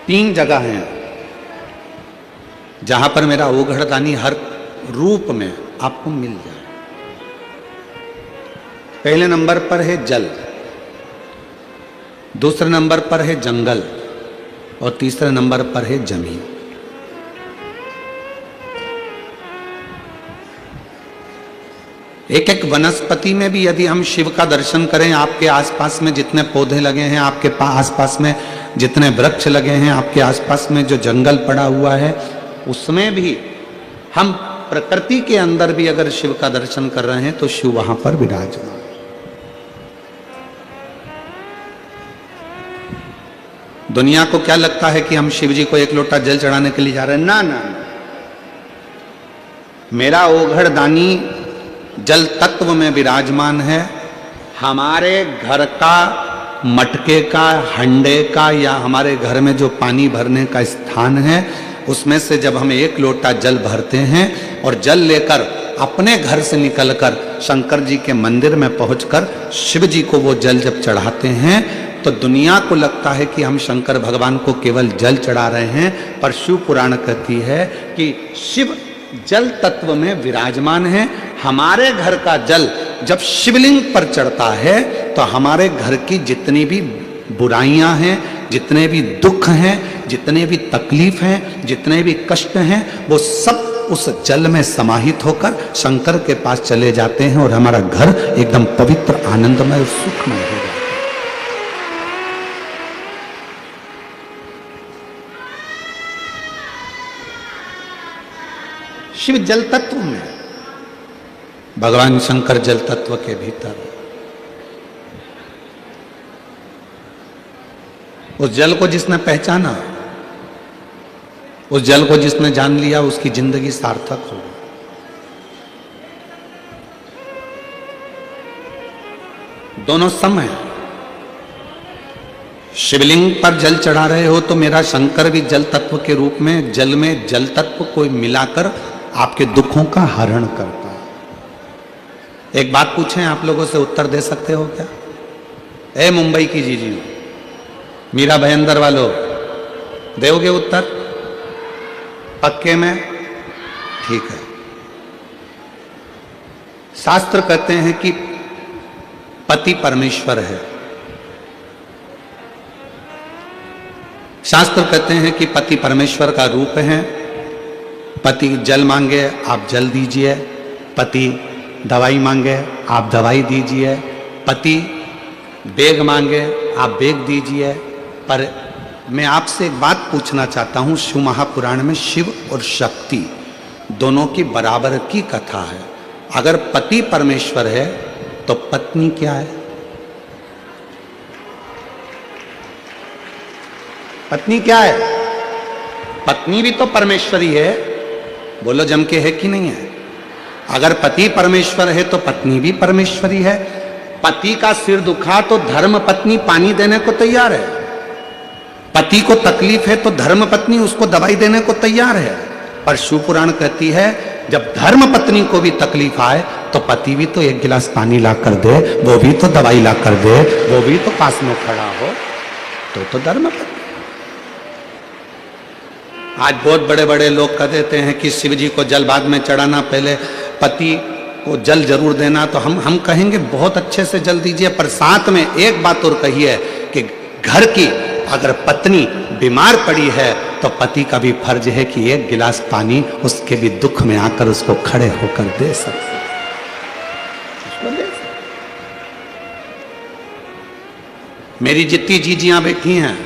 3 जगह हैं जहां पर मेरा ओघड़दानी हर रूप में आपको मिल जाए। पहले नंबर पर है जल, दूसरे नंबर पर है जंगल और तीसरे नंबर पर है जमीन। एक एक वनस्पति में भी यदि हम शिव का दर्शन करें, आपके आसपास में जितने पौधे लगे हैं, आपके आसपास में जितने वृक्ष लगे हैं, आपके आसपास में जो जंगल पड़ा हुआ है, उसमें भी हम प्रकृति के अंदर भी अगर शिव का दर्शन कर रहे हैं तो शिव वहां पर विराजमान। दुनिया को क्या लगता है कि हम शिव जी को एक लोटा जल चढ़ाने के लिए जा रहे हैं? ना ना, मेरा ओघड़दानी जल तत्व में विराजमान है। हमारे घर का मटके का, हंडे का या हमारे घर में जो पानी भरने का स्थान है, उसमें से जब हम एक लोटा जल भरते हैं और जल लेकर अपने घर से निकलकर शंकर जी के मंदिर में पहुंचकर शिव जी को वो जल जब चढ़ाते हैं तो दुनिया को लगता है कि हम शंकर भगवान को केवल जल चढ़ा रहे हैं, पर शिव पुराण कहती है कि शिव जल तत्व में विराजमान है। हमारे घर का जल जब शिवलिंग पर चढ़ता है तो हमारे घर की जितनी भी बुराइयां हैं, जितने भी दुख हैं, जितने भी तकलीफ हैं, जितने भी कष्ट हैं, वो सब उस जल में समाहित होकर शंकर के पास चले जाते हैं और हमारा घर एकदम पवित्र, आनंदमय और सुखमय हो जाता है। शिव जल तत्व में, भगवान शंकर जल तत्व के भीतर। उस जल को जिसने पहचाना, उस जल को जिसने जान लिया, उसकी जिंदगी सार्थक हो। दोनों समय शिवलिंग पर जल चढ़ा रहे हो तो मेरा शंकर भी जल तत्व के रूप में जल में जल तत्व को मिलाकर आपके दुखों का हरण करता है। एक बात पूछें, आप लोगों से उत्तर दे सकते हो क्या? ए मुंबई की जीजी, मीरा भयंदर वालों, दोगे उत्तर? पक्के में? ठीक है। शास्त्र कहते हैं कि पति परमेश्वर है। शास्त्र कहते हैं कि पति परमेश्वर का रूप है। पति जल मांगे आप जल दीजिए, पति दवाई मांगे आप दवाई दीजिए, पति बेग मांगे आप बेग दीजिए। पर मैं आपसे एक बात पूछना चाहता हूं, शिव महापुराण में शिव और शक्ति दोनों की बराबर की कथा है। अगर पति परमेश्वर है तो पत्नी क्या है? पत्नी क्या है? पत्नी भी तो परमेश्वरी है। बोलो जम के, है कि नहीं है? अगर पति परमेश्वर है तो पत्नी भी परमेश्वरी है। पति का सिर दुखा तो धर्म पत्नी पानी देने को तैयार है। पति को तकलीफ है तो धर्म पत्नी उसको दवाई देने को तैयार है। पर शिव पुराण कहती है जब धर्म पत्नी को भी तकलीफ आए तो पति भी तो एक गिलास पानी ला कर दे, वो भी तो दवाई ला कर दे, वो भी तो पास में खड़ा हो, तो धर्म पत्नी। आज बहुत बड़े बड़े लोग कह देते हैं कि शिव जी को जल बाद में चढ़ाना, पहले पति को जल जरूर देना। तो हम कहेंगे बहुत अच्छे से जल दीजिए, पर साथ में एक बात और कहिए कि घर की अगर पत्नी बीमार पड़ी है तो पति का भी फर्ज है कि एक गिलास पानी उसके भी दुख में आकर उसको खड़े होकर दे सकते। मेरी जितनी जीजियां बैठी हैं,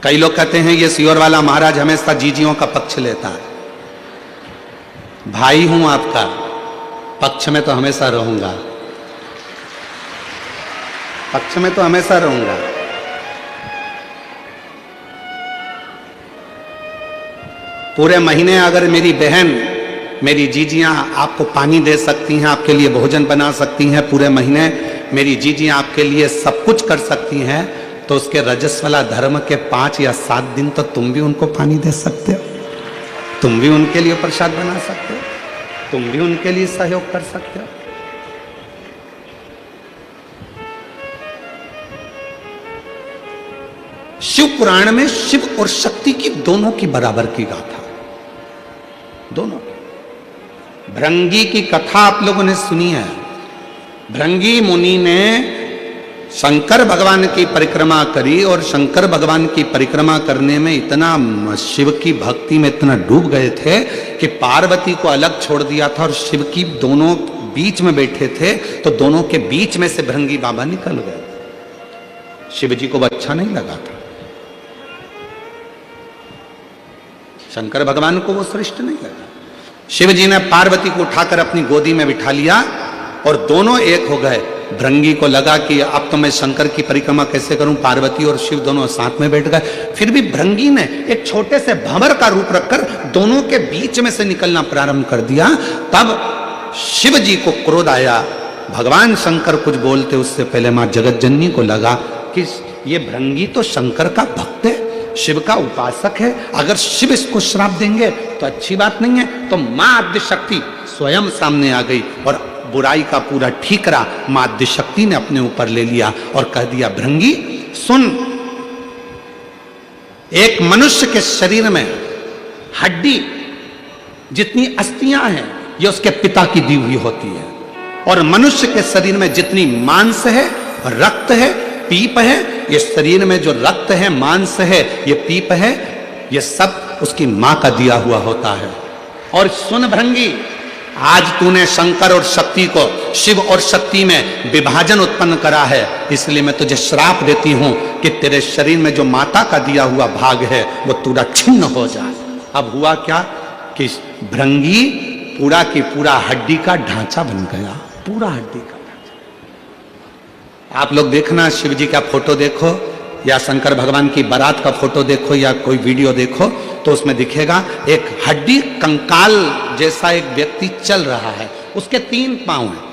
कई लोग कहते हैं ये सियोर वाला महाराज हमेशा जीजियों का पक्ष लेता है। भाई हूं आपका, पक्ष में तो हमेशा रहूंगा, पक्ष में तो हमेशा रहूंगा। पूरे महीने अगर मेरी बहन, मेरी जीजियां आपको पानी दे सकती हैं, आपके लिए भोजन बना सकती हैं, पूरे महीने मेरी जीजियां आपके लिए सब कुछ कर सकती हैं, तो उसके रजस्वला धर्म के 5 या 7 दिन तो तुम भी उनको पानी दे सकते हो, तुम भी उनके लिए प्रसाद बना सकते हो, तुम भी उनके लिए सहयोग कर सकते हो। शिव पुराण में शिव और शक्ति की दोनों की बराबर की गाथा, दोनों। भृंगी की कथा आप लोगों ने सुनी है। भृंगी मुनि ने शंकर भगवान की परिक्रमा करी और शंकर भगवान की परिक्रमा करने में इतना शिव की भक्ति में इतना डूब गए थे कि पार्वती को अलग छोड़ दिया था और शिव की दोनों बीच में बैठे थे, तो दोनों के बीच में से भृंगी बाबा निकल गए। शिव जी को अच्छा नहीं लगा था, शंकर भगवान को वो श्रेष्ठ नहीं लगा। शिव जी ने पार्वती को उठाकर अपनी गोदी में बिठा लिया और दोनों एक हो गए। भृंगी को लगा कि अब तो मैं शंकर की परिक्रमा कैसे करूं, पार्वती और शिव दोनों साथ में बैठ गए। फिर भी भृंगी ने एक छोटे से भंवर का रूप रखकर दोनों के बीच में से निकलना प्रारंभ कर दिया। तब शिव जी को क्रोध आया। भगवान शंकर कुछ बोलते उससे पहले मां जगतजननी को लगा कि ये भृंगी तो शंकर का भक्त है, शिव का उपासक है, अगर शिव इसको श्राप देंगे तो अच्छी बात नहीं है। तो मां आद्यशक्ति स्वयं सामने आ गई और बुराई का पूरा ठीकरा मां आद्यशक्ति ने अपने ऊपर ले लिया और कह दिया, भृंगी सुन, एक मनुष्य के शरीर में हड्डी जितनी अस्थियां हैं ये उसके पिता की दी हुई होती है, और मनुष्य के शरीर में जितनी मांस है, रक्त है, पीप है, ये शरीर में जो रक्त है, मांस है, ये पीप है, ये सब उसकी मां का दिया हुआ होता है। और सुन भृंगी, आज तूने शंकर और शक्ति को, शिव और शक्ति में विभाजन उत्पन्न करा है, इसलिए मैं तुझे श्राप देती हूं कि तेरे शरीर में जो माता का दिया हुआ भाग है वो पूरा छिन्न हो जाए। अब हुआ क्या कि भृंगी पूरा की पूरा हड्डी का ढांचा बन गया, पूरा हड्डी का ढांचा। आप लोग देखना, शिव जी का फोटो देखो या शंकर भगवान की बारात का फोटो देखो या कोई वीडियो देखो तो उसमें दिखेगा एक हड्डी कंकाल जैसा एक व्यक्ति चल रहा है, उसके 3 पांव हैं,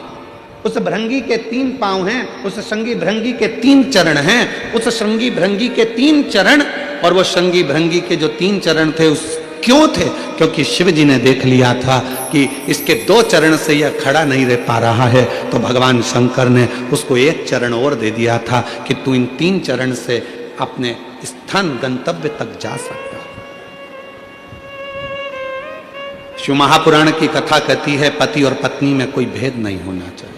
उस भृंगी के 3 पांव हैं, उस श्रृंगी भृंगी के 3 चरण हैं, उस श्रृंगी भृंगी के 3 चरण, और वो श्रृंगी भृंगी के जो 3 चरण थे उस क्यों थे? क्योंकि शिव जी ने देख लिया था कि इसके 2 चरण से यह खड़ा नहीं रह पा रहा है, तो भगवान शंकर ने उसको 1 चरण और दे दिया था कि तू इन 3 चरण से अपने स्थान गंतव्य तक जा सकता। शिव महापुराण की कथा कहती है पति और पत्नी में कोई भेद नहीं होना चाहिए।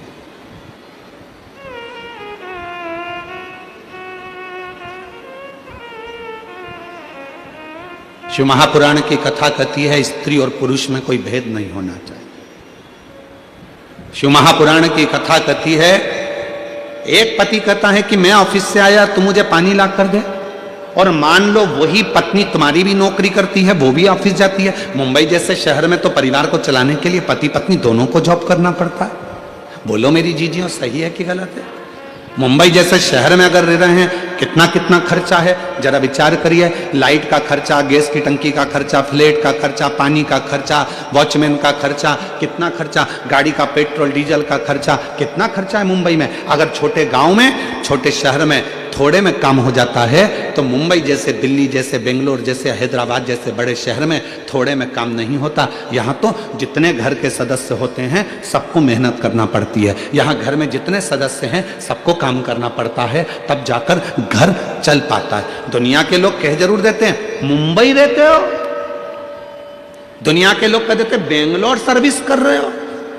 शिव महापुराण की कथा कहती है स्त्री और पुरुष में कोई भेद नहीं होना चाहिए। शिव महापुराण की कथा कहती है एक पति कहता है कि मैं ऑफिस से आया, तू मुझे पानी ला कर दे, और मान लो वही पत्नी तुम्हारी भी नौकरी करती है, वो भी ऑफिस जाती है। मुंबई जैसे शहर में तो परिवार को चलाने के लिए पति पत्नी दोनों को जॉब करना पड़ता है। बोलो मेरी जीजियों, सही है कि गलत है? मुंबई जैसे शहर में अगर रह रहे हैं, कितना कितना खर्चा है, जरा विचार करिए। लाइट का खर्चा, गैस की टंकी का खर्चा, फ्लैट का खर्चा, पानी का खर्चा, वॉचमैन का खर्चा, कितना खर्चा, गाड़ी का पेट्रोल डीजल का खर्चा, कितना खर्चा है मुंबई में। अगर छोटे गांव में, छोटे शहर में थोड़े में काम हो जाता है, तो मुंबई जैसे, दिल्ली जैसे, बेंगलोर जैसे, हैदराबाद जैसे बड़े शहर में थोड़े में काम नहीं होता। यहाँ तो जितने घर के सदस्य होते हैं सबको मेहनत करना पड़ती है। यहाँ घर में जितने सदस्य हैं सबको काम करना पड़ता है, तब जाकर घर चल पाता है। दुनिया के लोग कह जरूर देते हैं मुंबई रहते हो, दुनिया के लोग कह देते बेंगलोर सर्विस कर रहे हो,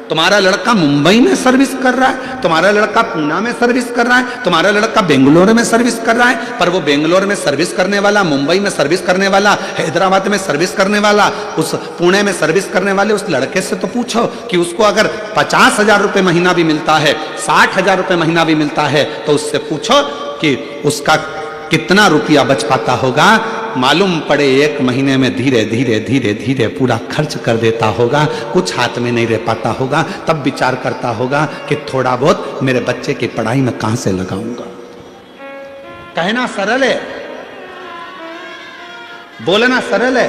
तुम्हारा लड़का मुंबई में सर्विस कर रहा है, तुम्हारा लड़का पूना में सर्विस कर रहा है, तुम्हारा लड़का बेंगलोर में सर्विस कर रहा है। पर वो बेंगलोर में सर्विस करने वाला, मुंबई में सर्विस करने वाला, हैदराबाद में सर्विस करने वाला, उस पुणे में सर्विस करने वाले उस लड़के से तो पूछो कि उसको अगर 50,000 रुपये महीना भी मिलता है, 60,000 रुपये महीना भी मिलता है, तो उससे पूछो कि उसका कितना रुपया बच पाता होगा। मालूम पड़े 1 महीने में धीरे धीरे धीरे धीरे पूरा खर्च कर देता होगा, कुछ हाथ में नहीं रह पाता होगा। तब विचार करता होगा कि थोड़ा बहुत मेरे बच्चे की पढ़ाई में कहां से लगाऊंगा। कहना सरल है, बोलना सरल है।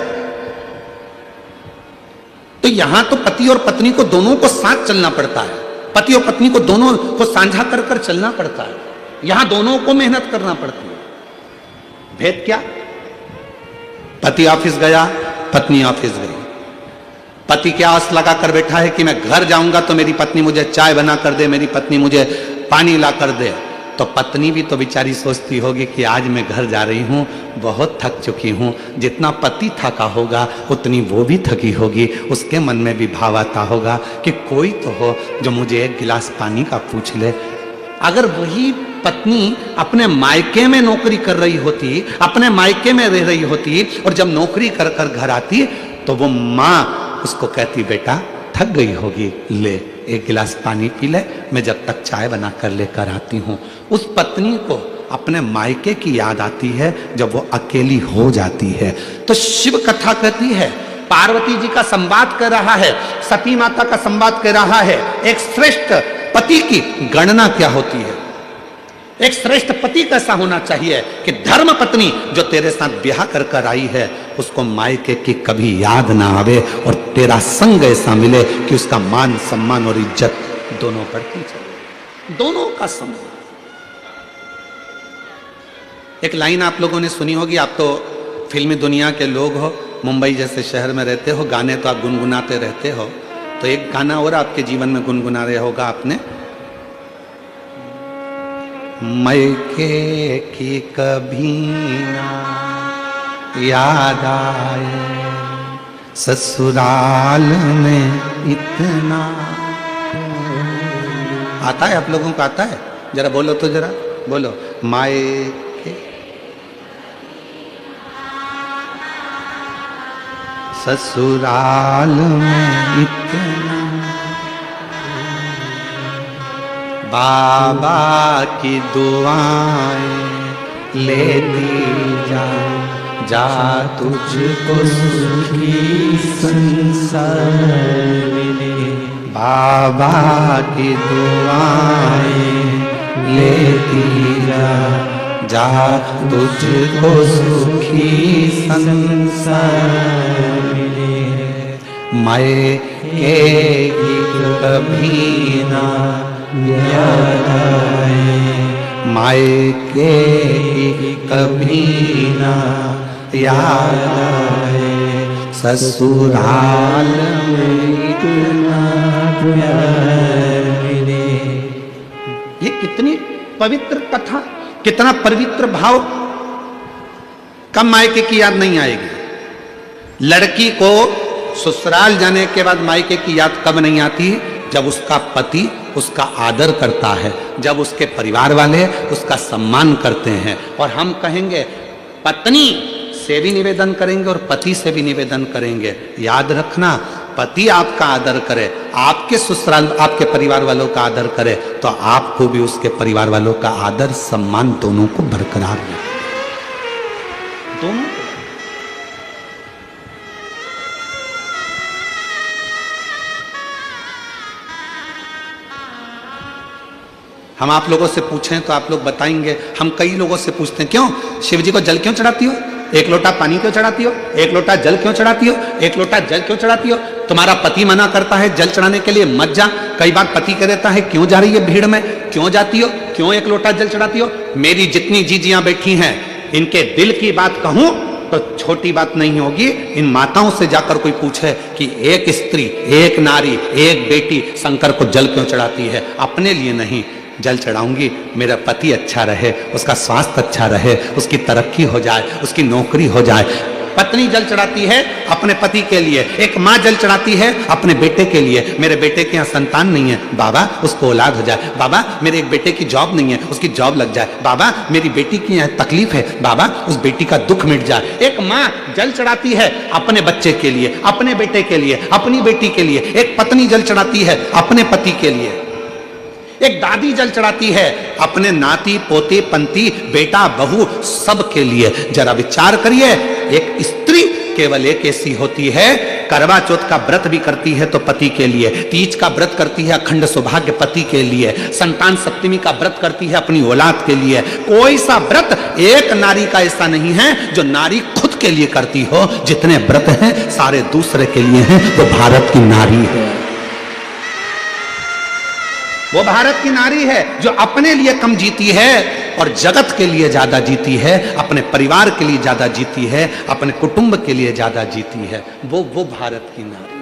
तो यहां तो पति और पत्नी को दोनों को साथ चलना पड़ता है, पति और पत्नी को दोनों को साझा कर कर चलना पड़ता है। यहां दोनों को मेहनत करना पड़ती है। भेद क्या? पति ऑफिस गया, पत्नी ऑफिस गई। पति क्या आस लगा कर बैठा है कि मैं घर जाऊंगा तो मेरी पत्नी मुझे चाय बना कर दे, मेरी पत्नी मुझे पानी ला कर दे। तो पत्नी भी तो बेचारी सोचती होगी कि आज मैं घर जा रही हूँ, बहुत थक चुकी हूँ। जितना पति थका होगा उतनी वो भी थकी होगी। उसके मन में भी भाव आता होगा कि कोई तो हो जो मुझे एक गिलास पानी का पूछ ले। अगर वही पत्नी अपने मायके में नौकरी कर रही होती, अपने मायके में रह रही होती, और जब नौकरी कर कर घर आती तो वो माँ उसको कहती, बेटा थक गई होगी, ले एक गिलास पानी पी ले, मैं जब तक चाय बना कर लेकर आती हूँ। उस पत्नी को अपने मायके की याद आती है जब वो अकेली हो जाती है। तो शिव कथा कहती है, पार्वती जी का संवाद कर रहा है, सती माता का संवाद कर रहा है। एक श्रेष्ठ पति की गणना क्या होती है, एक श्रेष्ठ पति कैसा होना चाहिए कि धर्म पत्नी जो तेरे साथ ब्याह कर कर आई है उसको मायके की कभी याद ना आवे और तेरा संग ऐसा मिले कि उसका मान सम्मान और इज्जत दोनों बढ़ती चले, दोनों का सम्मान। एक लाइन आप लोगों ने सुनी होगी, आप तो फिल्मी दुनिया के लोग हो, मुंबई जैसे शहर में रहते हो, गाने तो आप गुनगुनाते रहते हो, तो एक गाना और आपके जीवन में गुनगुना रहे होगा आपने, मायके की कभी ना याद आए, ससुराल में इतना। आता है आप लोगों को, आता है? जरा बोलो तो, जरा बोलो, मायके ससुराल में इतना, बाबा की दुआएं लेती जा, जा तुझको सुखी संसार मिले, बाबा की दुआएं लेती जा, जा तुझको सुखी संसार मिले, मायके की कभी ना याद आए, मायके की कभी ना याद आए, ससुराल में इतना प्यार मिले। ये कितनी पवित्र कथा, कितना पवित्र भाव। कब मायके की याद नहीं आएगी? लड़की को ससुराल जाने के बाद मायके की याद कब नहीं आती? जब उसका पति उसका आदर करता है, जब उसके परिवार वाले उसका सम्मान करते हैं। और हम कहेंगे, पत्नी से भी निवेदन करेंगे और पति से भी निवेदन करेंगे, याद रखना, पति आपका आदर करे, आपके ससुराल आपके परिवार वालों का आदर करे, तो आपको भी उसके परिवार वालों का आदर सम्मान दोनों को बरकरार रहे, दोनों। हम आप लोगों से पूछें तो आप लोग बताएंगे, हम कई लोगों से पूछते हैं, क्यों शिव जी को जल क्यों चढ़ाती हो, एक लोटा पानी क्यों चढ़ाती हो, एक लोटा जल क्यों चढ़ाती हो, एक लोटा जल क्यों चढ़ाती हो? तुम्हारा पति मना करता है जल चढ़ाने के लिए, मत जा। कई बार पति कह देता है, क्यों जा रही है भीड़ में, क्यों जाती हो, क्यों एक लोटा जल चढ़ाती हो? मेरी जितनी जीजियां बैठी हैं, इनके दिल की बात कहूं तो छोटी बात नहीं होगी। इन माताओं से जाकर कोई पूछे कि एक स्त्री, एक नारी, एक बेटी शंकर को जल क्यों चढ़ाती है? अपने लिए नहीं, जल चढ़ाऊंगी मेरा पति अच्छा रहे, उसका स्वास्थ्य अच्छा रहे, उसकी तरक्की हो जाए, उसकी नौकरी हो जाए। पत्नी जल चढ़ाती है अपने पति के लिए, एक माँ जल चढ़ाती है अपने बेटे के लिए, मेरे बेटे के यहाँ संतान नहीं है, बाबा उसको औलाद हो जाए, बाबा मेरे एक बेटे की जॉब नहीं है, उसकी जॉब लग जाए, बाबा मेरी बेटी की यहाँ तकलीफ है, बाबा उस बेटी का दुख मिट जाए। एक माँ जल चढ़ाती है अपने बच्चे के लिए, अपने बेटे के लिए, अपनी बेटी के लिए। एक पत्नी जल चढ़ाती है अपने पति के लिए। एक दादी जल चढ़ाती है अपने नाती पोते पंती बेटा बहू सब के लिए। जरा विचार करिए, एक स्त्री केवल एक ऐसी होती है, करवा चौथ का व्रत भी करती है तो पति के लिए, तीज का व्रत करती है अखंड सौभाग्य पति के लिए, संतान सप्तमी का व्रत करती है अपनी औलाद के लिए। कोई सा व्रत एक नारी का ऐसा नहीं है जो नारी खुद के लिए करती हो। जितने व्रत हैं सारे दूसरे के लिए हैं, वो भारत की नारी है, वो भारत की नारी है जो अपने लिए कम जीती है और जगत के लिए ज्यादा जीती है, अपने परिवार के लिए ज्यादा जीती है, अपने कुटुंब के लिए ज्यादा जीती है। वो भारत की नारी है।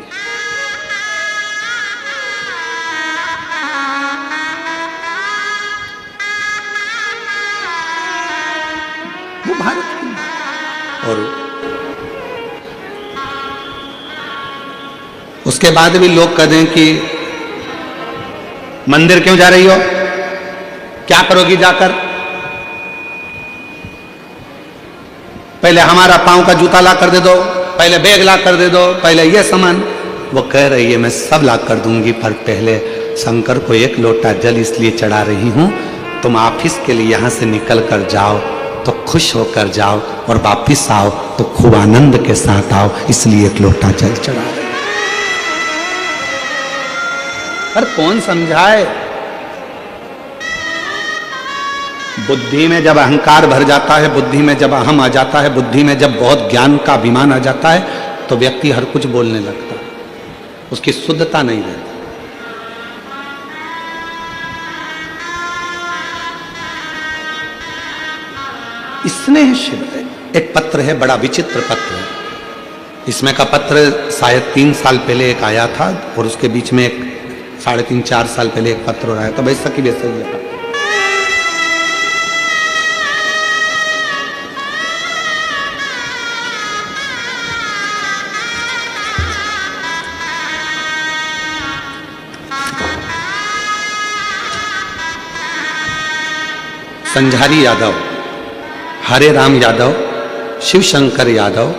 और उसके बाद भी लोग कह दें कि मंदिर क्यों जा रही हो, क्या करोगी जाकर, पहले हमारा पांव का जूता ला कर दे दो, पहले बैग ला कर दे दो, पहले ये सामान। वो कह रही है मैं सब ला कर दूंगी, पर पहले शंकर को एक लोटा जल इसलिए चढ़ा रही हूं, तुम ऑफिस के लिए यहां से निकल कर जाओ तो खुश होकर जाओ, और वापिस आओ तो खूब आनंद के साथ आओ, इसलिए एक लोटा जल चढ़ा रही। पर कौन समझाए? बुद्धि में जब अहंकार भर जाता है, बुद्धि में जब अहम आ जाता है, बुद्धि में जब बहुत ज्ञान का अभिमान आ जाता है, तो व्यक्ति हर कुछ बोलने लगता है, उसकी शुद्धता नहीं रहती। स्नेह शिव एक पत्र है, बड़ा विचित्र पत्र है। इसमें का पत्र शायद 3 साल पहले एक आया था, और उसके बीच में एक 3.5-4 साल पहले एक पत्र आया था, वैसा की वैसा ही है। संझारी यादव, हरे राम यादव, शिव शंकर यादव,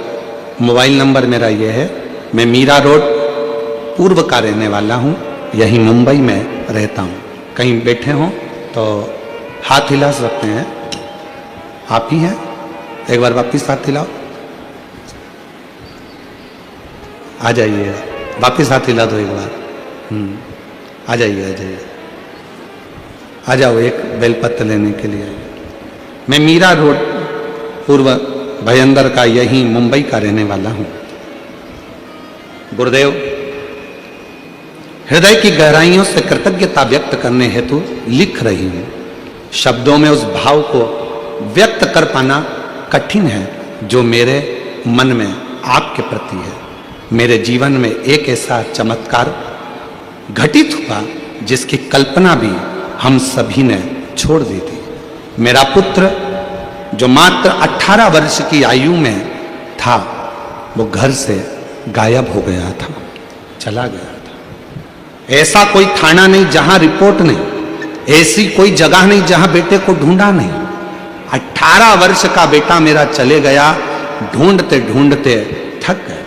मोबाइल नंबर मेरा ये है। मैं मीरा रोड पूर्व का रहने वाला हूँ, यहीं मुंबई में रहता हूँ। कहीं बैठे हों तो हाथ हिला सकते हैं, आप ही हैं, एक बार वापिस हाथ हिलाओ, आ जाइए, वापिस हाथ हिला दो एक बार, आ जाइए, आ जाइए, आ जाओ एक बेलपत्र लेने के लिए। मैं मीरा रोड पूर्व भयंदर का, यहीं मुंबई का रहने वाला हूं। गुरुदेव, हृदय की गहराइयों से कृतज्ञता व्यक्त करने हेतु लिख रही हूं। शब्दों में उस भाव को व्यक्त कर पाना कठिन है जो मेरे मन में आपके प्रति है। मेरे जीवन में एक ऐसा चमत्कार घटित हुआ जिसकी कल्पना भी हम सभी ने छोड़ दी थी। मेरा पुत्र जो मात्र 18 वर्ष की आयु में था, वो घर से गायब हो गया था, चला गया था। ऐसा कोई थाना नहीं जहां रिपोर्ट नहीं, ऐसी कोई जगह नहीं जहां बेटे को ढूंढा नहीं। 18 वर्ष का बेटा मेरा चले गया, ढूंढते ढूंढते थक गए।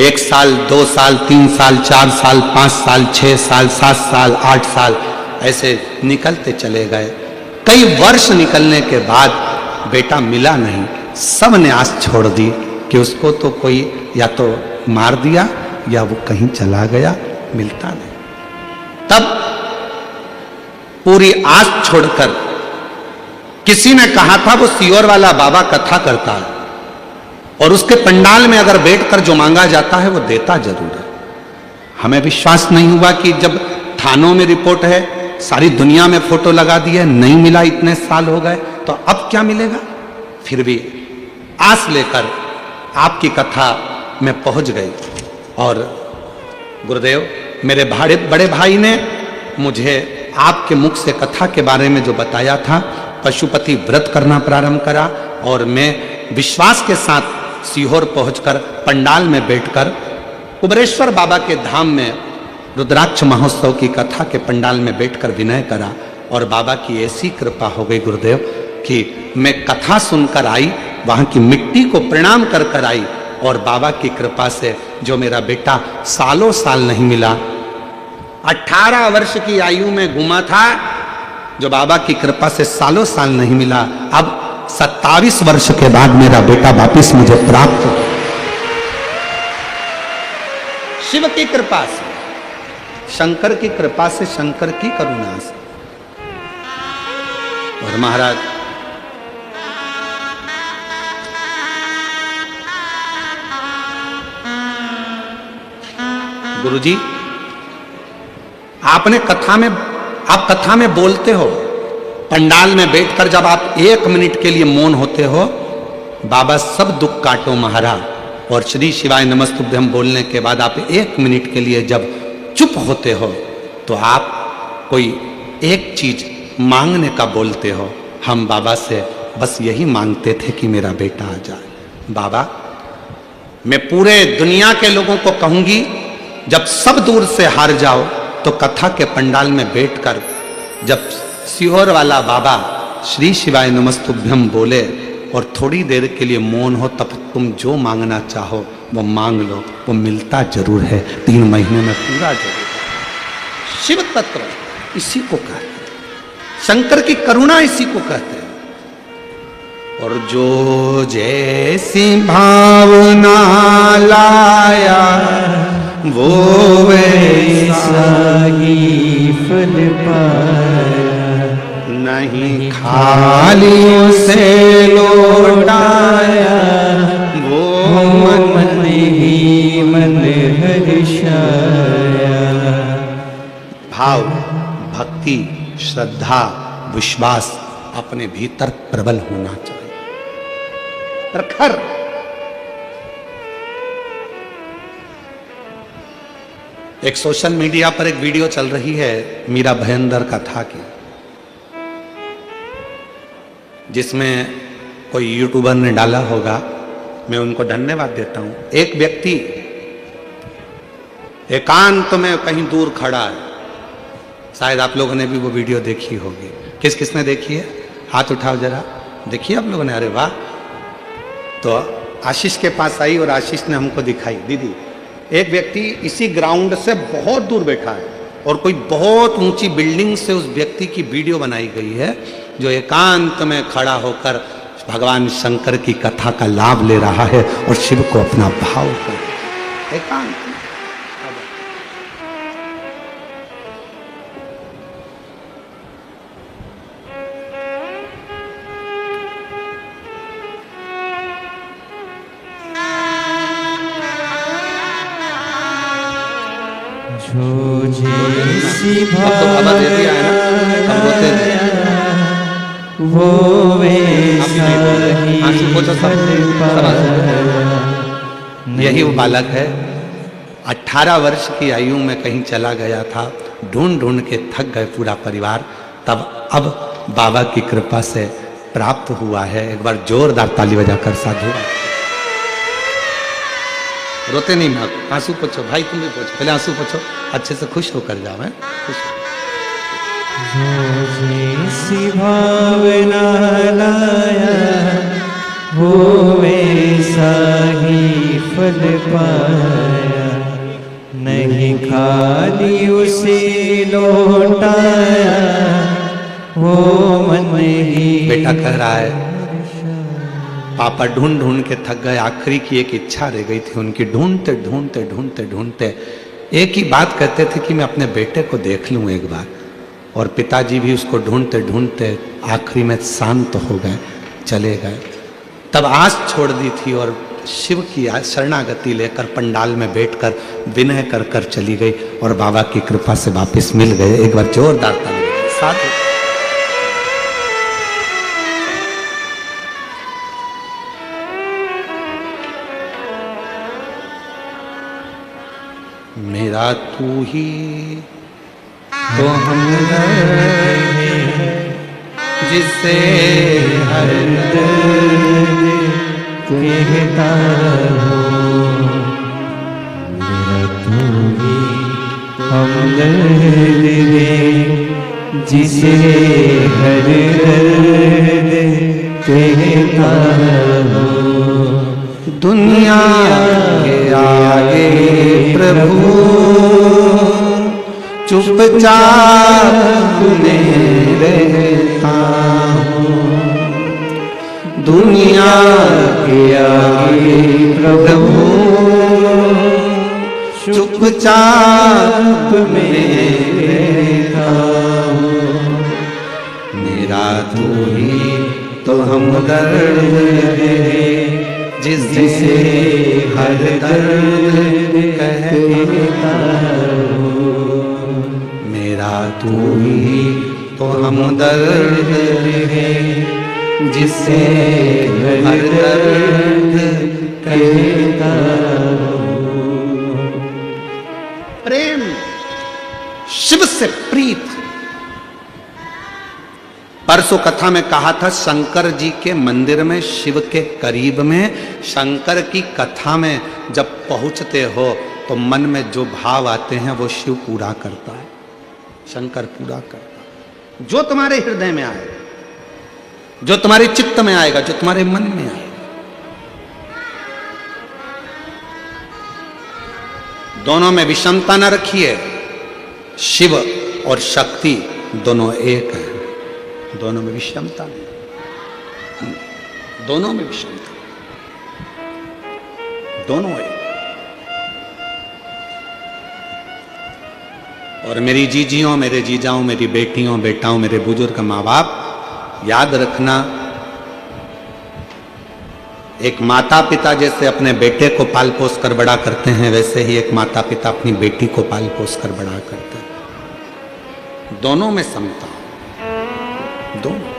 1 साल, 2 साल, 3 साल, 4 साल, 5 साल, 6 साल, 7 साल, 8 साल ऐसे निकलते चले गए। कई वर्ष निकलने के बाद बेटा मिला नहीं। सब ने आस छोड़ दी कि उसको तो कोई या तो मार दिया या वो कहीं चला गया, मिलता नहीं। तब पूरी आस छोड़कर किसी ने कहा था वो सीहोर वाला बाबा कथा करता है और उसके पंडाल में अगर बैठकर जो मांगा जाता है वो देता जरूर है। हमें विश्वास नहीं हुआ कि जब थानों में रिपोर्ट है, सारी दुनिया में फोटो लगा दी है, नहीं मिला, इतने साल हो गए, तो अब क्या मिलेगा। फिर भी आस लेकर आपकी कथा में पहुंच गई। और गुरुदेव, मेरे बड़े भाई ने मुझे आपके मुख से कथा के बारे में जो बताया था, पशुपति व्रत करना प्रारंभ करा और मैं विश्वास के साथ सीहोर पहुंचकर पंडाल में बैठकर कुबरेश्वर बाबा के धाम में रुद्राक्ष महोत्सव की कथा के पंडाल में बैठकर विनय करा। और बाबा की ऐसी कृपा हो गई गुरुदेव कि मैं कथा सुनकर आई, वहां की मिट्टी को प्रणाम कर कर आई, और बाबा की कृपा से जो मेरा बेटा सालों साल नहीं मिला, 18 वर्ष की आयु में घूमा था, जो बाबा की कृपा से सालों साल नहीं मिला, अब 27 वर्ष के बाद मेरा बेटा वापिस मुझे प्राप्त हो। शिव की कृपा से, शंकर की कृपा से, शंकर की करुणा से। और महाराज, गुरुजी, आपने कथा में, आप कथा में बोलते हो, पंडाल में बैठकर जब आप 1 मिनट के लिए मौन होते हो, बाबा सब दुख काटो महाराज, और श्री शिवाय नमस्तुभ्यं बोलने के बाद आप 1 मिनट के लिए जब चुप होते हो, तो आप कोई एक चीज मांगने का बोलते हो। हम बाबा से बस यही मांगते थे कि मेरा बेटा आ जाए। बाबा, मैं पूरे दुनिया के लोगों को कहूंगी, जब सब दूर से हार जाओ तो कथा के पंडाल में बैठकर जब सीहोर वाला बाबा श्री शिवाय नमस्तुभ्यम बोले और थोड़ी देर के लिए मौन हो, तब तुम जो मांगना चाहो वो मांग लो, वो मिलता जरूर है, 3 महीने में पूरा जरूर है। शिव तत्व इसी को कहते हैं, शंकर की करुणा इसी को कहते हैं। और जो जैसी भावना लाया वो वैसा ही फल पाया, नहीं खाली उसे लौटाया वो मन ही मन हर्षाया। भाव, भक्ति, श्रद्धा, विश्वास अपने भीतर प्रबल होना चाहिए, प्रखर। एक सोशल मीडिया पर एक वीडियो चल रही है मीरा भयंदर कथा की, जिसमें कोई यूट्यूबर ने डाला होगा, मैं उनको धन्यवाद देता हूं। एक व्यक्ति एकांत में कहीं दूर खड़ा है, शायद आप लोगों ने भी वो वीडियो देखी होगी। किस किसने देखी है? हाथ उठाओ जरा, देखिए आप लोगों ने। अरे वाह। तो आशीष के पास आई और आशीष ने हमको दिखाई, दीदी एक व्यक्ति इसी ग्राउंड से बहुत दूर बैठा है और कोई बहुत ऊंची बिल्डिंग से उस व्यक्ति की वीडियो बनाई गई है, जो एकांत में खड़ा होकर भगवान शंकर की कथा का लाभ ले रहा है और शिव को अपना भाव कर एकांत। जो जैसी भावना दे दिया है ना, हम रोते वो वैसा ही यही वो बालक है। 18 वर्ष की आयु में कहीं चला गया था, ढूंढ ढूंढ के थक गए पूरा परिवार, तब अब बाबा की कृपा से प्राप्त हुआ है। एक बार जोरदार ताली बजाकर साधु। रोते नहीं भाग, आंसू पोछो भाई, तुम भी पोछो, पहले आंसू पोछो, अच्छे से खुश होकर जाओ। है खुश हो। जो जैसी भावना लाया वो वैसा ही फल पाया, नहीं खाली उसे लौटाया वो मन ही। बेटा कह रहा है पापा ढूंढ ढूंढ के थक गए, आखिरी की एक इच्छा रह गई थी उनकी, ढूंढते ढूंढते ढूंढते ढूंढते एक ही बात कहते थे कि मैं अपने बेटे को देख लूं एक बार। और पिताजी भी उसको ढूंढते ढूंढते आखिरी में शांत हो गए, चले गए। तब आस छोड़ दी थी और शिव की शरणागति लेकर पंडाल में बैठकर विनय कर कर चली गई और बाबा की कृपा से वापस मिल गए। एक बार जोरदार ताली साथ। मेरा तू ही तो हमदर्द जिसे हर दर्द कहता हो, मेरा तू ही हमदर्द है जिसे हर दर्द कहता हो। दुनिया के आगे प्रभु चुपचाप में रहता हूँ, दुनिया के आगे प्रभु चुपचाप में रहता हूँ। मेरा तू ही तो हमदर्द है जिसे हर दर्द कहता हूँ। मेरा तू ही तो हमदर्द है जिसे हर दर्द कहता हूँ। प्रेम शिव से प्रीत, परसों कथा में कहा था, शंकर जी के मंदिर में, शिव के करीब में, शंकर की कथा में जब पहुंचते हो तो मन में जो भाव आते हैं वो शिव पूरा करता है, शंकर पूरा करता है। जो तुम्हारे हृदय में आएगा, जो तुम्हारे चित्त में आएगा, जो तुम्हारे मन में आएगा। दोनों में विषमता न रखिए। शिव और शक्ति दोनों एक है, दोनों में विषमता नहीं, दोनों में विषमता, दोनों एक। और मेरी जीजियों, मेरे जीजाओं, मेरी बेटियों, बेटाओं, मेरे बुजुर्ग माँ बाप, याद रखना, एक माता पिता जैसे अपने बेटे को पाल पोस कर बड़ा करते हैं, वैसे ही एक माता पिता अपनी बेटी को पाल पोस कर बड़ा करते हैं। दोनों में समता, दोनों।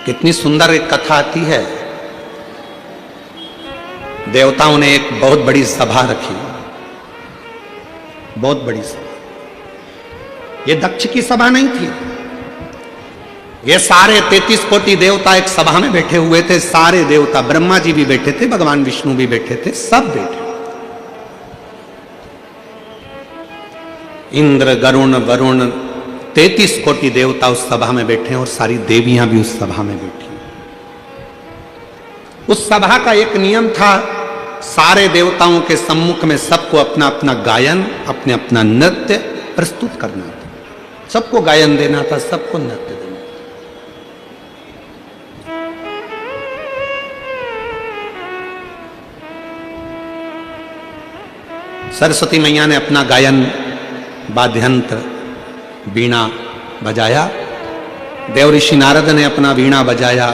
कितनी सुंदर एक कथा आती है। देवताओं ने एक बहुत बड़ी सभा रखी, बहुत बड़ी सभा। ये दक्ष की सभा नहीं थी, ये सारे 33 कोटि देवता एक सभा में बैठे हुए थे। सारे देवता, ब्रह्मा जी भी बैठे थे, भगवान विष्णु भी बैठे थे, सब बैठे। इंद्र, गरुण, वरुण, 33 कोटि देवता उस सभा में बैठे और सारी देवियां भी उस सभा में बैठी। उस सभा का एक नियम था, सारे देवताओं के सम्मुख में सबको अपना अपना गायन, अपने अपना नृत्य प्रस्तुत करना था। सबको गायन देना था, सबको नृत्य देना। सरस्वती मैया ने अपना गायन वाद्ययंत्र वीणा बजाया, देव ऋषि नारद ने अपना वीणा बजाया,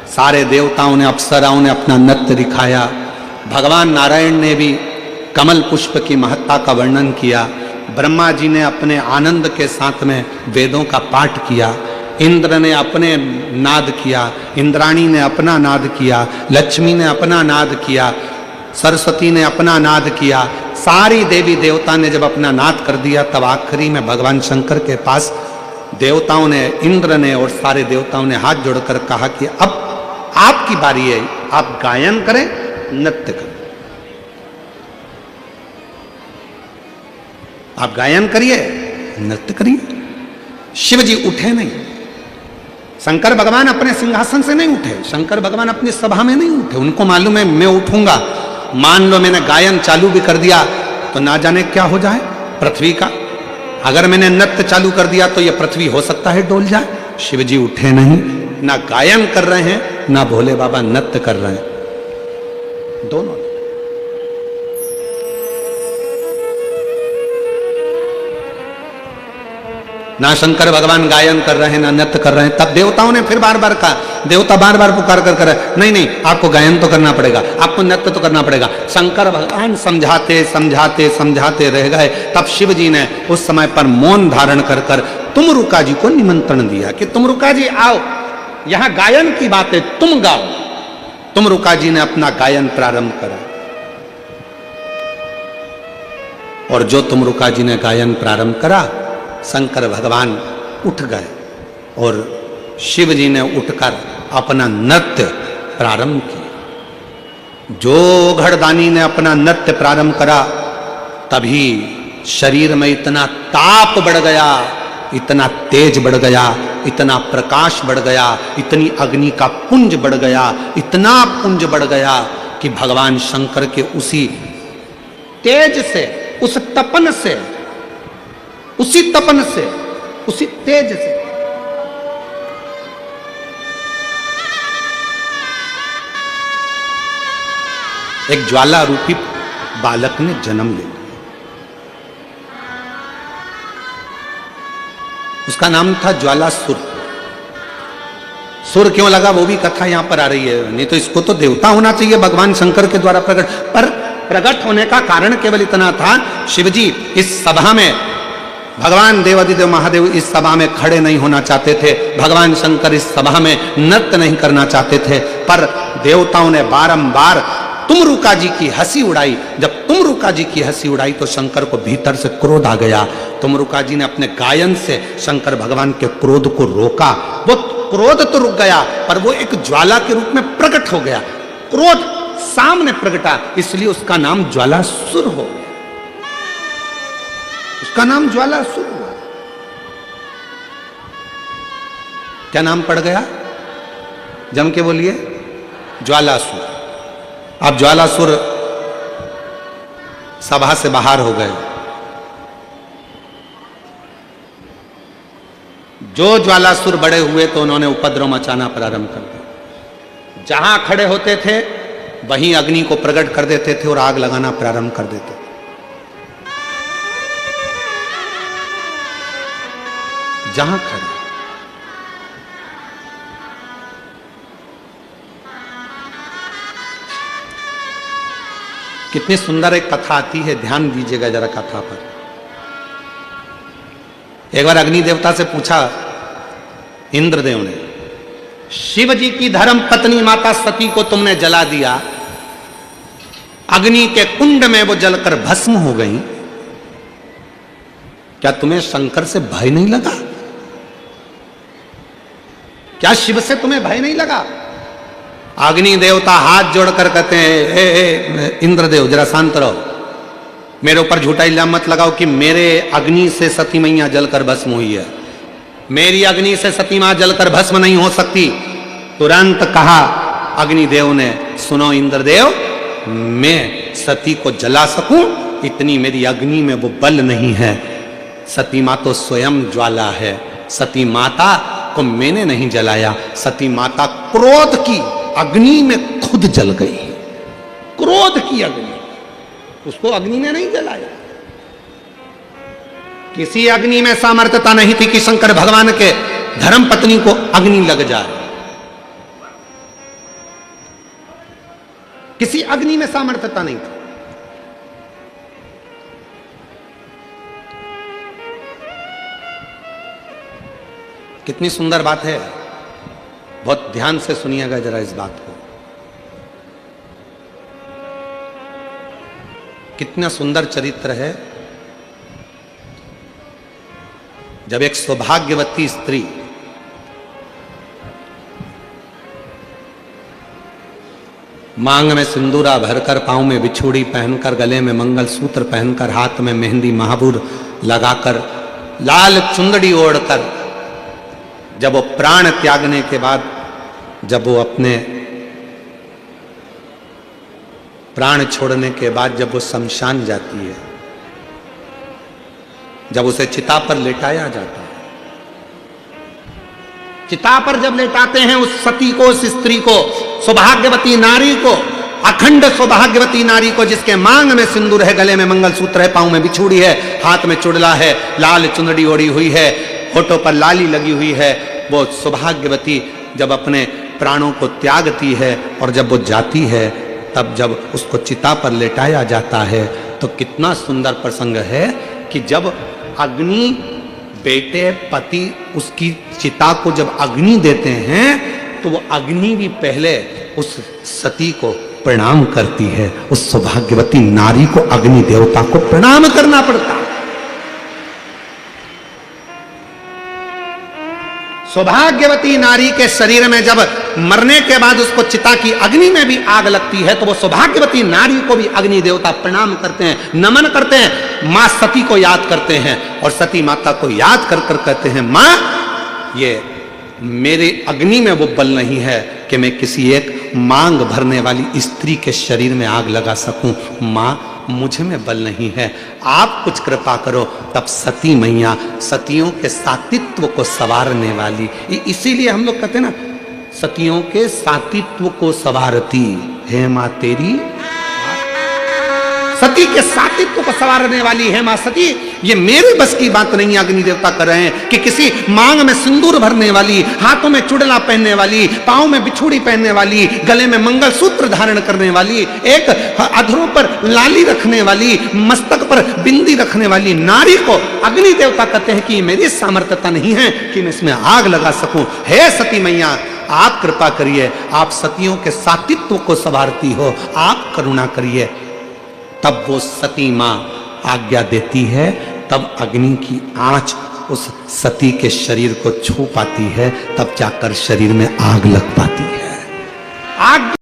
सारे देवताओं ने, अप्सराओं ने अपना नृत्य दिखाया, भगवान नारायण ने भी कमल पुष्प की महत्ता का वर्णन किया, ब्रह्मा जी ने अपने आनंद के साथ में वेदों का पाठ किया, इंद्र ने अपने नाद किया, इंद्राणी ने अपना नाद किया, लक्ष्मी ने अपना नाद किया, सरस्वती ने अपना नाद किया। सारी देवी देवता ने जब अपना नाद कर दिया, तब आखिरी में भगवान शंकर के पास देवताओं ने, इंद्र ने और सारे देवताओं ने हाथ जोड़कर कहा कि अब आपकी बारी है, आप गायन करें, नृत्य करें, आप गायन करिए, नृत्य करिए। शिव जी उठे नहीं, शंकर भगवान अपने सिंहासन से नहीं उठे, शंकर भगवान अपनी सभा में नहीं उठे। उनको मालूम है मैं उठूंगा, मान लो मैंने गायन चालू भी कर दिया तो ना जाने क्या हो जाए पृथ्वी का। अगर मैंने नृत्य चालू कर दिया तो यह पृथ्वी हो सकता है डोल जाए। शिव जी उठे नहीं, ना गायन कर रहे हैं, ना भोले बाबा नृत्य कर रहे हैं, दोनों। ना शंकर भगवान गायन कर रहे हैं, ना नृत्य कर रहे हैं। तब देवताओं ने फिर बार बार कहा, देवता बार बार पुकार कर नहीं नहीं, आपको गायन तो करना पड़ेगा, आपको नृत्य तो करना पड़ेगा। शंकर भगवान समझाते समझाते समझाते रह गए। तब शिव जी ने उस समय पर मौन धारण कर कर तुमरुका जी को निमंत्रण दिया कि तुमरुका जी आओ, यहां गायन की बात है, तुम गाओ। तुमरुका जी ने अपना गायन प्रारंभ करा और जो तुमरुका जी ने गायन प्रारंभ करा, शंकर भगवान उठ गए और शिव जी ने उठकर अपना नृत्य प्रारंभ किया। जो घड़दानी ने अपना नृत्य प्रारंभ करा, तभी शरीर में इतना ताप बढ़ गया, इतना तेज बढ़ गया, इतना प्रकाश बढ़ गया, इतनी अग्नि का पुंज बढ़ गया, इतना पुंज बढ़ गया कि भगवान शंकर के उसी तेज से, उस तपन से, उसी तपन से, उसी तेज से एक ज्वाला रूपी बालक ने जन्म ले लिया। उसका नाम था ज्वालासुर। सुर क्यों लगा वो भी कथा यहां पर आ रही है, नहीं तो इसको तो देवता होना चाहिए, भगवान शंकर के द्वारा प्रकट। पर प्रकट होने का कारण केवल इतना था, शिवजी इस सभा में, भगवान देवादिदेव महादेव इस सभा में खड़े नहीं होना चाहते थे, भगवान शंकर इस सभा में नृत्य नहीं करना चाहते थे। पर देवताओं ने बारंबार तुमरुका जी की हंसी उड़ाई। जब तुमरुका तुमरुका जी की हंसी उड़ाई तो शंकर को भीतर से क्रोध आ गया। तुमरुका जी ने अपने गायन से शंकर भगवान के क्रोध को रोका। वो क्रोध तो रुक गया पर वो एक ज्वाला के रूप में प्रकट हो गया। क्रोध सामने प्रकटा, इसलिए उसका नाम ज्वालासुर हो गया। उसका नाम ज्वालासुर हुआ। क्या नाम पड़ गया? जम के बोलिए, ज्वालासुर। अब ज्वालासुर सभा से बाहर हो गए। जो ज्वालासुर बड़े हुए तो उन्होंने उपद्रव मचाना प्रारंभ कर दिया। जहां खड़े होते थे वहीं अग्नि को प्रकट कर देते थे और आग लगाना प्रारंभ कर देते थे। जहां खड़े। कितनी सुंदर एक कथा आती है, ध्यान दीजिएगा जरा कथा पर। एक बार अग्नि देवता से पूछा इंद्रदेव ने, शिव जी की धर्म पत्नी माता सती को तुमने जला दिया, अग्नि के कुंड में वो जलकर भस्म हो गई, क्या तुम्हें शंकर से भय नहीं लगा? क्या शिव से तुम्हें भय नहीं लगा? अग्नि देवता हाथ जोड़कर कहते हैं, इंद्रदेव जरा शांत रहो, मेरे ऊपर झूठा इल्जाम मत लगाओ कि मेरे अग्नि से सती मैया जलकर भस्म हुई है। मेरी अग्नि से सती मां जलकर भस्म नहीं हो सकती। तुरंत कहा अग्निदेव ने, सुनो इंद्रदेव, मैं सती को जला सकूं इतनी मेरी अग्नि में वो बल नहीं है। सती मां तो स्वयं ज्वाला है। सती माता को मैंने नहीं जलाया, सती माता क्रोध की अग्नि में खुद जल गई। क्रोध की अग्नि, उसको अग्नि ने नहीं जलाया। किसी अग्नि में सामर्थ्यता नहीं थी कि शंकर भगवान के धर्म पत्नी को अग्नि लग जाए। किसी अग्नि में सामर्थ्यता नहीं थी। कितनी सुंदर बात है, बहुत ध्यान से सुनिएगा जरा इस बात को। कितना सुंदर चरित्र है। जब एक सौभाग्यवती स्त्री मांग में सिंदूरा भरकर, पांव में बिछुड़ी पहनकर, गले में मंगलसूत्र पहनकर, हाथ में मेहंदी महाबूर लगाकर, लाल चुंदड़ी ओढ़कर, जब वो प्राण त्यागने के बाद, जब वो अपने प्राण छोड़ने के बाद जब वो शमशान जाती है, जब उसे चिता पर लेटाया जाता है, चिता पर जब लेटाते हैं उस सती को, उस स्त्री को, सौभाग्यवती नारी को, अखंड सौभाग्यवती नारी को, जिसके मांग में सिंदूर है, गले में मंगलसूत्र है, पांव में बिछुड़ी है, हाथ में चुड़ला है, लाल चुंदड़ी ओढ़ी हुई है, होठों पर लाली लगी हुई है, वो सौभाग्यवती जब अपने प्राणों को त्यागती है और जब वो जाती है, तब जब उसको चिता पर लेटाया जाता है तो कितना सुंदर प्रसंग है कि जब अग्नि, बेटे, पति उसकी चिता को जब अग्नि देते हैं तो वो अग्नि भी पहले उस सती को प्रणाम करती है। उस सौभाग्यवती नारी को, अग्नि देवता को प्रणाम करना पड़ता है। सौभाग्यवती नारी के शरीर में जब मरने के बाद उसको चिता की अग्नि में भी आग लगती है तो वो सौभाग्यवती नारी को भी अग्नि देवता प्रणाम करते हैं, नमन करते हैं, मां सती को याद करते हैं और सती माता को याद कर कर कहते हैं, मां, ये मेरे अग्नि में वो बल नहीं है कि मैं किसी एक मांग भरने वाली स्त्री के शरीर में आग लगा सकूं। मां, मुझे में बल नहीं है, आप कुछ कृपा करो। तब सती मैया, सतियों के सातित्व को संवारने वाली, इसीलिए हम लोग कहते हैं ना, सतियों के सातित्व को संवारती है मां तेरी। सती के सातित्व को संवारने वाली है मां सती। ये मेरे बस की बात नहीं, अग्नि देवता कर रहे हैं कि किसी मांग में सिंदूर भरने वाली, हाथों में चुड़ला पहनने वाली, पांव में बिछुड़ी पहनने वाली, गले में मंगलसूत्र धारण करने वाली, एक अधरों पर लाली रखने वाली, मस्तक पर बिंदी रखने वाली नारी को अग्नि देवता कहते हैं कि मेरी सामर्थ्यता नहीं है कि मैं इसमें आग लगा सकूं। हे सती मैया, आप कृपा करिए, आप सतियों के सातित्व को संवारती हो, आप करुणा करिए। तब वो सती मां आज्ञा देती है, तब अग्नि की आंच उस सती के शरीर को छू पाती है, तब जाकर शरीर में आग लग पाती है। आग